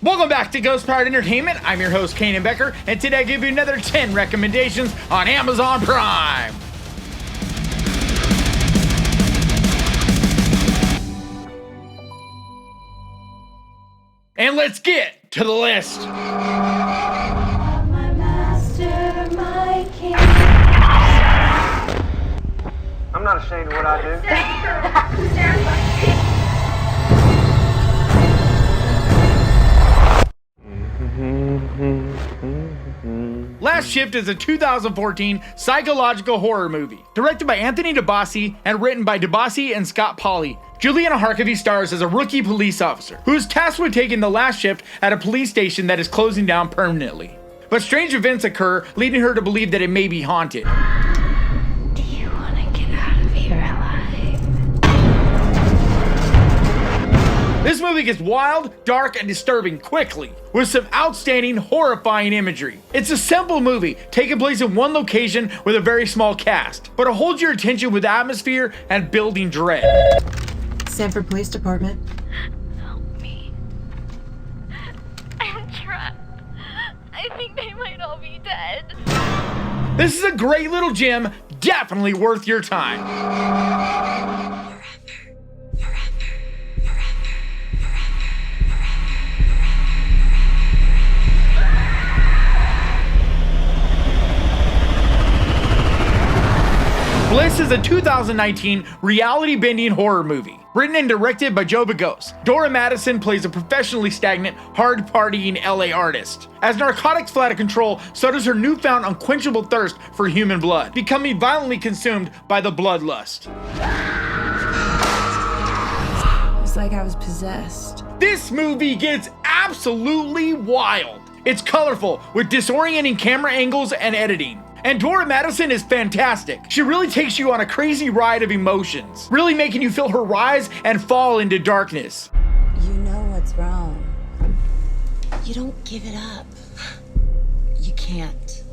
Welcome back to Ghost Powered Entertainment. I'm your host, Kanan Becker, and today I give you another 10 recommendations on Amazon Prime. And let's get to the list. My master, my king. I'm not ashamed of what I do. Last Shift is a 2014 psychological horror movie, directed by Anthony DeBasi and written by DeBasi and Scott Pauly. Juliana Harkavy stars as a rookie police officer who is tasked with taking the last shift at a police station that is closing down permanently. But strange events occur, leading her to believe that it may be haunted. Do you want to get out of here alive? This movie gets wild, dark, and disturbing quickly, with some outstanding, horrifying imagery. It's a simple movie, taking place in one location with a very small cast, but it holds your attention with atmosphere and building dread. Sanford Police Department. Help me. I'm trapped. I think they might all be dead. This is a great little gem, definitely worth your time. Bliss is a 2019 reality-bending horror movie. Written and directed by Joe Begos, Dora Madison plays a professionally stagnant, hard-partying LA artist. As narcotics fly out of control, so does her newfound unquenchable thirst for human blood, becoming violently consumed by the bloodlust. It was like I was possessed. This movie gets absolutely wild. It's colorful, with disorienting camera angles and editing. And Dora Madison is fantastic. She really takes you on a crazy ride of emotions, really making you feel her rise and fall into darkness. You know what's wrong. You don't give it up. You can't.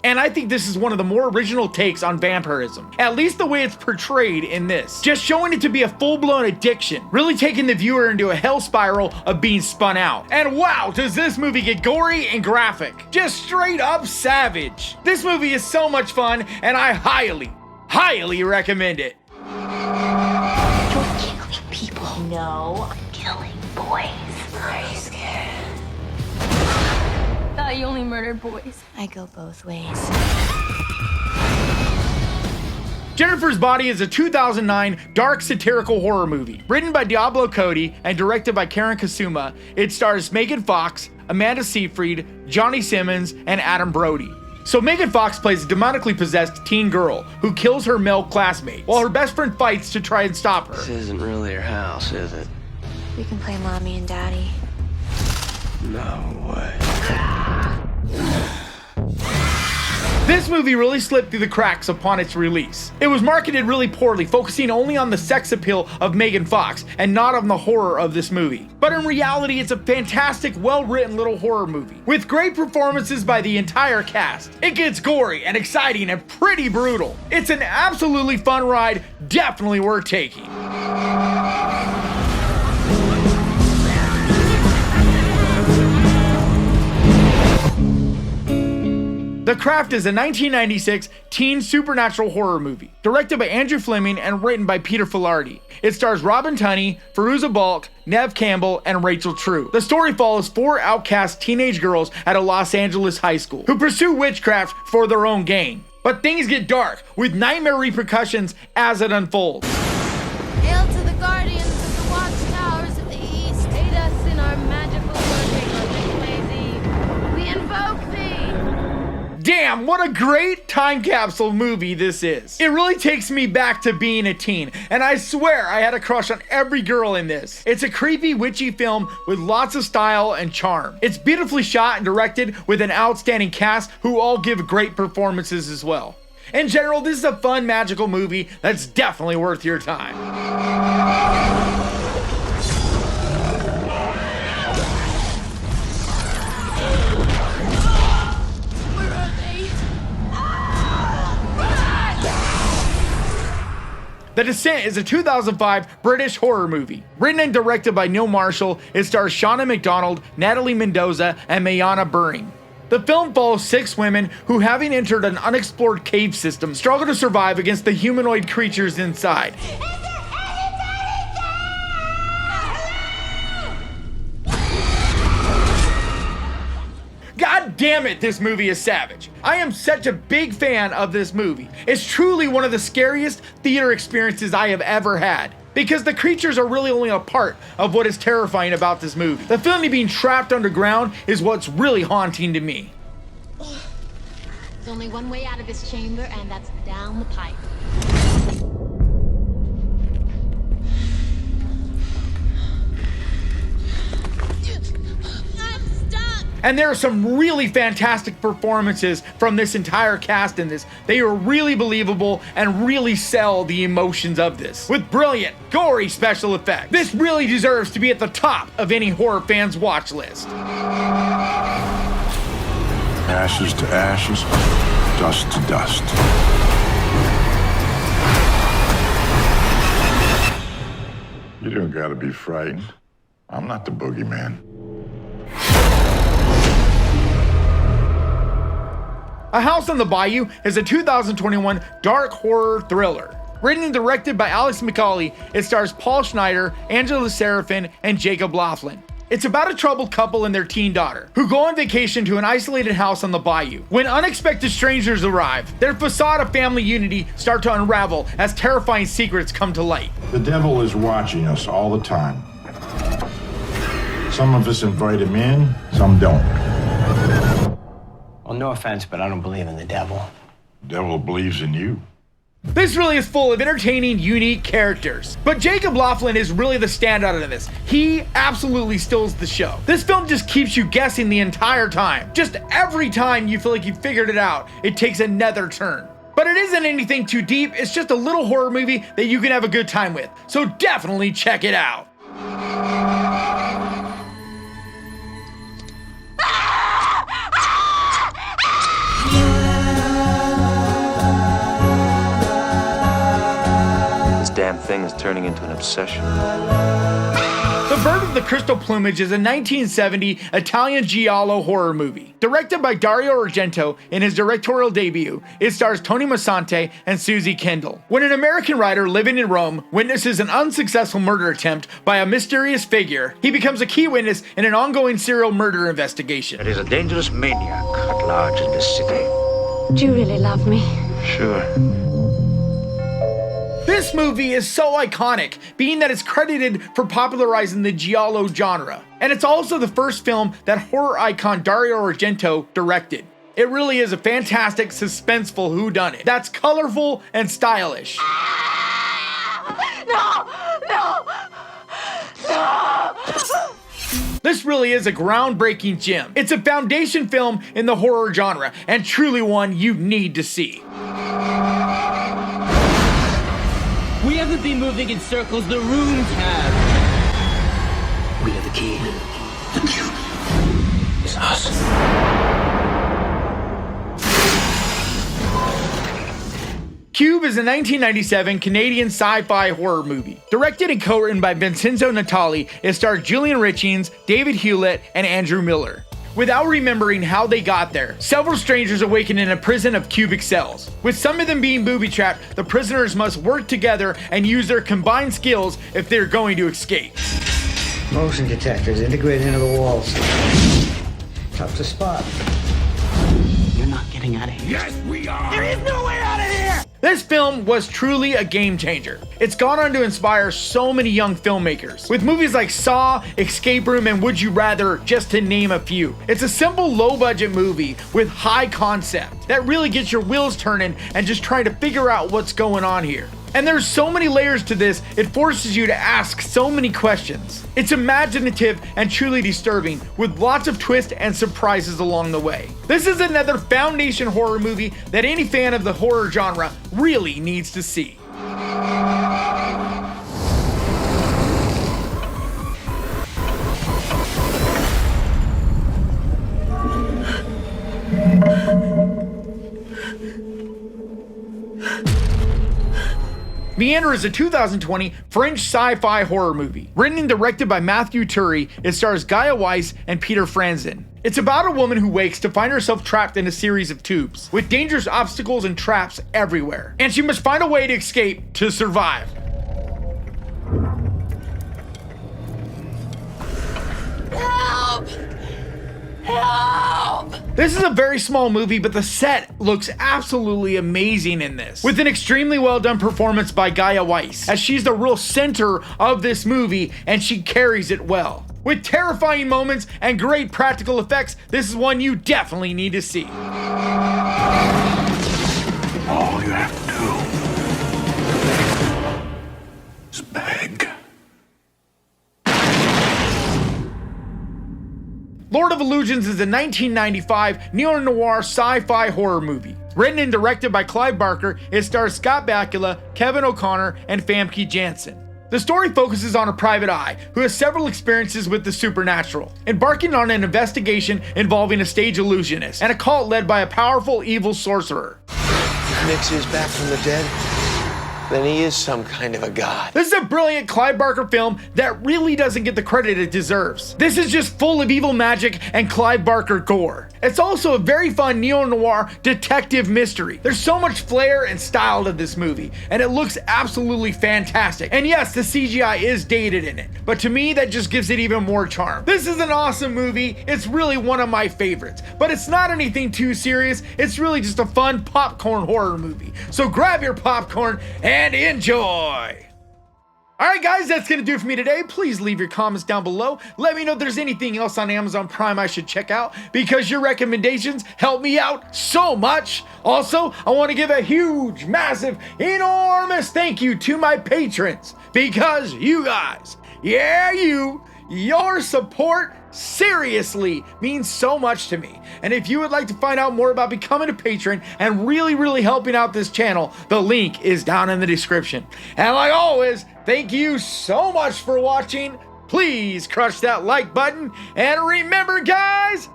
And I think this is one of the more original takes on vampirism, at least the way it's portrayed in this. Just showing it to be a full-blown addiction, really taking the viewer into a hell spiral of being spun out. And wow, does this movie get gory and graphic. Just straight up savage. This movie is so much fun, and I highly recommend it. You're killing people. No, I'm killing boys. Are you scared? Thought you only murdered boys. I go both ways. Jennifer's Body is a 2009 dark satirical horror movie. Written by Diablo Cody and directed by Karen Kasuma, it stars Megan Fox, Amanda Seyfried, Johnny Simmons, and Adam Brody. So Megan Fox plays a demonically possessed teen girl who kills her male classmates, while her best friend fights to try and stop her. This isn't really your house, is it? We can play mommy and daddy. No way. This movie really slipped through the cracks upon its release. It was marketed really poorly, focusing only on the sex appeal of Megan Fox and not on the horror of this movie. But in reality, it's a fantastic, well-written little horror movie with great performances by the entire cast. It gets gory and exciting and pretty brutal. It's an absolutely fun ride, definitely worth taking. The Craft is a 1996 teen supernatural horror movie, directed by Andrew Fleming and written by Peter Filardi. It stars Robin Tunney, Fairuza Balk, Neve Campbell, and Rachel True. The story follows four outcast teenage girls at a Los Angeles high school who pursue witchcraft for their own gain. But things get dark, with nightmare repercussions as it unfolds. Hail to the guardians of the watchtowers of the east. Aid us in our magical working on this May's Eve. We invoke thee. Damn, what a great time capsule movie this is. It really takes me back to being a teen, and I swear I had a crush on every girl in this. It's a creepy, witchy film with lots of style and charm. It's beautifully shot and directed with an outstanding cast who all give great performances as well. In general, this is a fun, magical movie that's definitely worth your time. The Descent is a 2005 British horror movie. Written and directed by Neil Marshall, it stars Shauna McDonald, Natalie Mendoza, and Mayana Buring. The film follows 6 women who, having entered an unexplored cave system, struggle to survive against the humanoid creatures inside. God damn it, this movie is savage. I am such a big fan of this movie. It's truly one of the scariest theater experiences I have ever had, because the creatures are really only a part of what is terrifying about this movie. The feeling of being trapped underground is what's really haunting to me. There's only one way out of this chamber, and that's down the pipe. And there are some really fantastic performances from this entire cast in this. They are really believable and really sell the emotions of this, with brilliant, gory special effects. This really deserves to be at the top of any horror fan's watch list. Ashes to ashes, dust to dust. You don't gotta be frightened. I'm not the boogeyman. A House on the Bayou is a 2021 dark horror thriller. Written and directed by Alex McCauley, it stars Paul Schneider, Angela Serafin, and Jacob Laughlin. It's about a troubled couple and their teen daughter, who go on vacation to an isolated house on the bayou. When unexpected strangers arrive, their facade of family unity start to unravel as terrifying secrets come to light. The devil is watching us all the time. Some of us invite him in, some don't. Well, no offense, but I don't believe in the devil. The devil believes in you. This really is full of entertaining, unique characters. But Jacob Laughlin is really the standout in this. He absolutely steals the show. This film just keeps you guessing the entire time. Just every time you feel like you figured it out, it takes another turn. But it isn't anything too deep, it's just a little horror movie that you can have a good time with. So definitely check it out. Damn thing is turning into an obsession. The Bird of the Crystal Plumage is a 1970 Italian giallo horror movie. Directed by Dario Argento in his directorial debut, it stars Tony Musante and Susie Kendall. When an American writer living in Rome witnesses an unsuccessful murder attempt by a mysterious figure, he becomes a key witness in an ongoing serial murder investigation. There is a dangerous maniac at large in this city. Do you really love me? Sure. This movie is so iconic, being that it's credited for popularizing the giallo genre. And it's also the first film that horror icon Dario Argento directed. It really is a fantastic, suspenseful whodunit that's colorful and stylish. No! This really is a groundbreaking gem. It's a foundation film in the horror genre, and truly one you need to see. We haven't been moving in circles, the rooms have. We have the key. The cube is us. Cube is a 1997 Canadian sci-fi horror movie. Directed and co-written by Vincenzo Natali, it stars Julian Richings, David Hewlett, and Andrew Miller. Without remembering how they got there, several strangers awaken in a prison of cubic cells. With some of them being booby-trapped, the prisoners must work together and use their combined skills if they're going to escape. Motion detectors integrated into the walls. Tough to spot. You're not getting out of here. Yes, we are! There is no way out of here! This film was truly a game changer. It's gone on to inspire so many young filmmakers, with movies like Saw, Escape Room, and Would You Rather, just to name a few. It's a simple, low-budget movie with high concept that really gets your wheels turning and just trying to figure out what's going on here. And there's so many layers to this, it forces you to ask so many questions. It's imaginative and truly disturbing, with lots of twists and surprises along the way. This is another foundation horror movie that any fan of the horror genre really needs to see. Meander is a 2020 French sci-fi horror movie. Written and directed by Matthew Turi, it stars Gaia Weiss and Peter Franzen. It's about a woman who wakes to find herself trapped in a series of tubes, with dangerous obstacles and traps everywhere. And she must find a way to escape to survive. Help! Help! This is a very small movie, but the set looks absolutely amazing in this, with an extremely well done performance by Gaia Weiss, as she's the real center of this movie and she carries it well. With terrifying moments and great practical effects, this is one you definitely need to see. All you have to do is beg. Lord of Illusions is a 1995 neo-noir sci-fi horror movie. Written and directed by Clive Barker, it stars Scott Bakula, Kevin O'Connor, and Famke Janssen. The story focuses on a private eye who has several experiences with the supernatural, embarking on an investigation involving a stage illusionist and a cult led by a powerful evil sorcerer. If Nix is back from the dead, then he is some kind of a god. This is a brilliant Clive Barker film that really doesn't get the credit it deserves. This is just full of evil magic and Clive Barker gore. It's also a very fun neo-noir detective mystery. There's so much flair and style to this movie, and it looks absolutely fantastic. And yes, the CGI is dated in it, but to me that just gives it even more charm. This is an awesome movie. It's really one of my favorites, but it's not anything too serious. It's really just a fun popcorn horror movie. So grab your popcorn and enjoy. Alright guys, that's gonna do it for me today. Please leave your comments down below. Let me know if there's anything else on Amazon Prime I should check out, because your recommendations help me out so much. Also, I want to give a huge, massive, enormous thank you to my patrons, because you guys, your support seriously means so much to me. And if you would like to find out more about becoming a patron and really helping out this channel, the link is down in the description. And like always, thank you so much for watching. Please crush that like button, and remember guys,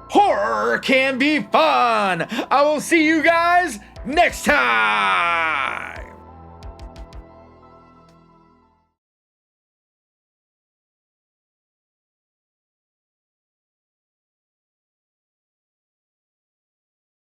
horror can be fun. I will see you guys next time.